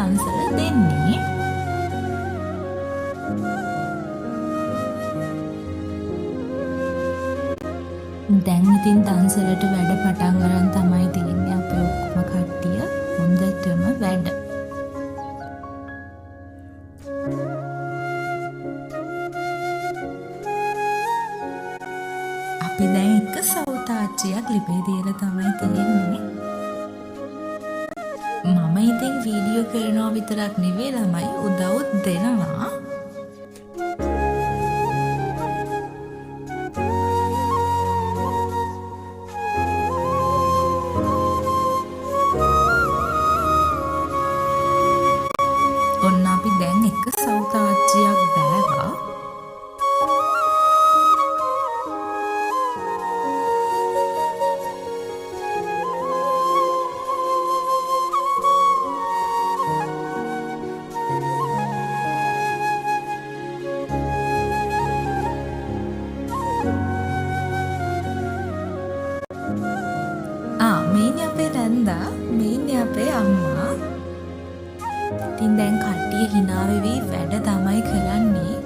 දන්සල දෙන්නේ. දැන් ඉතින් දන්සලට වැඩ පටන් අරන් තමයි තියෙන්නේ අපේ ඔක්කොම කට්ටිය. හොඳටම වැඩ. අපි දැන් එක සෞතාච්චියක් ලිපේ තියලා තමයි තියෙන්නේ. මම ඉතින් වීඩියෝ කරනවා විතරක් නෙවෙයි ළමයි උදව්ත් දෙනවා. ඔන්න අපි දැන් එක සෞතාච්චියක් බෑවා. මේන්නේ අපේ රැන්දා, මේන්නේ අපේ අම්මා. ඉතින් දැන් කට්ටිය hina වෙවි වැඩ තමයි කරන්නේ.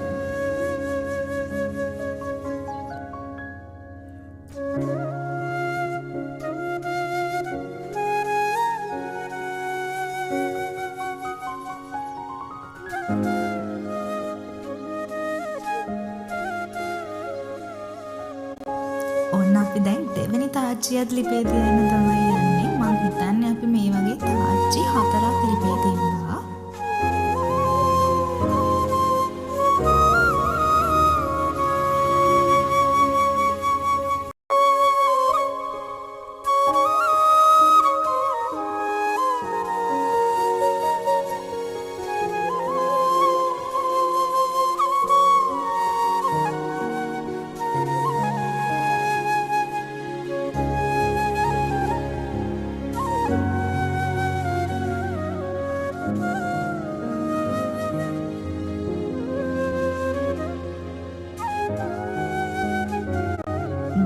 ඔන්න අපි දැන් දෙවෙනි තාච්චියත් ලිපේ තියන්න තමයි යන්නේ. මං හිතන්නේ අපි මේ වගේ තාච්චි 4ක් ලිපේ තියනවා.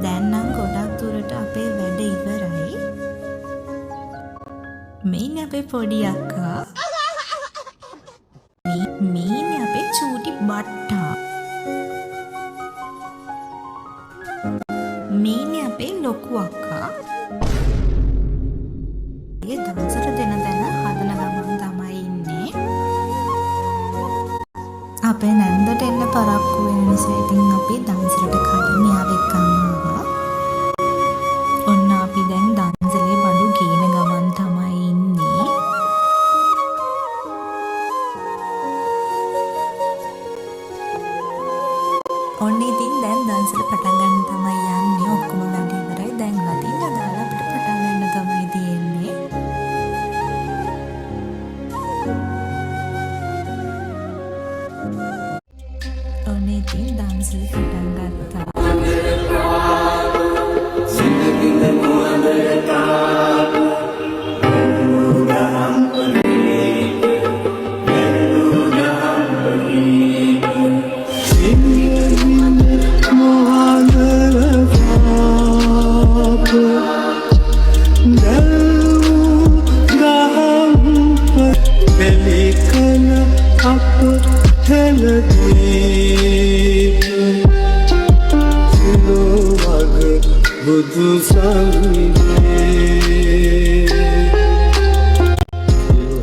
දැන් නම් ගොඩක් දුරට අපේ වැඩ ඉවරයි. මේන්නේ අපේ පොඩි අක්කා. මේන්නේ අපේ චූටි බට්ටා. මේන්නේ අපේ ලොකු අක්කා. ඒ දන්සට දෙන හදන ගමන් තමයි ඉන්නේ. අපේ නැන්දට එන්න පරක්කු වෙන නිසා ඉතින් අපි දන්සලට කලින් යාව එක්කන් ආවා. ඔන්න අපි දැන් දන්සලේ බඩු ගේන ගමන් තමයි ඉන්නේ. ඔන්න ඉතින් දැන් දන්සල පටන් ගන්න තමයි යන්නේ. ඔක්කොම වැඩ ඉවරයි. දැන් ලතින් දාලා අපිට පටන් ගන්න තමයි තියෙන්නේ. ඔන්න ඉතින් දන්සල පටන් ගත්තා.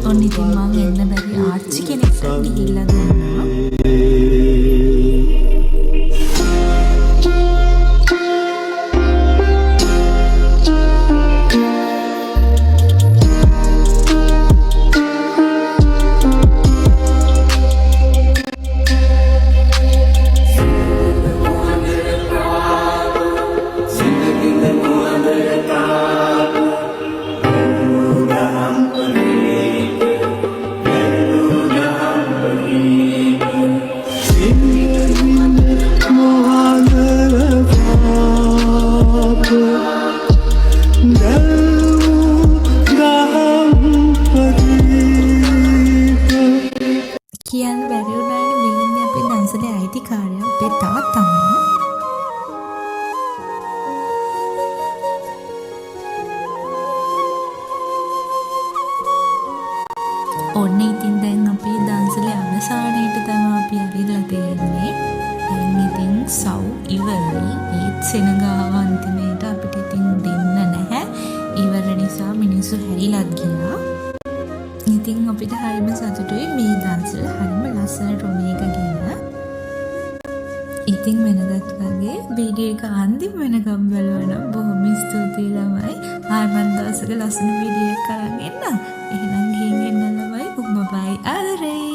ඔන්න ඉතින් මං එන්න බැරි ආච්චි කෙනෙක්ට ගිහිල්ලා දුන්නා. කියන්න බැරි වුණානේ මේන්නේ අපේ දන්සලේ අයිතිකාරයා අපේ තාත්තා. ඔන්න ඉතින් සව් ඉවරයි. ඒත් සෙනගාව අන්තිමේට අපිට ඉතින් දෙන්න නැහැ. ඉවර නිසා මිනිස්සු හැරිලත් ගියා. ඉතින් අපිට හරිම සතුටුයි මේ දන්සල හරිම ලස්සන ටොමේ එක ගැන. ඉතින් වෙනදත් වගේ වීඩියෝ එක අන්තිම වෙනකම් බලවනම් බොහොම ස්තුතියි ළමයි. ආයෙත් දවසක ලස්සන වීඩියෝ එකක් අරන් එන්න. එහෙනම් ගිහින් එන්න ළමයි. බයි ආදරේ.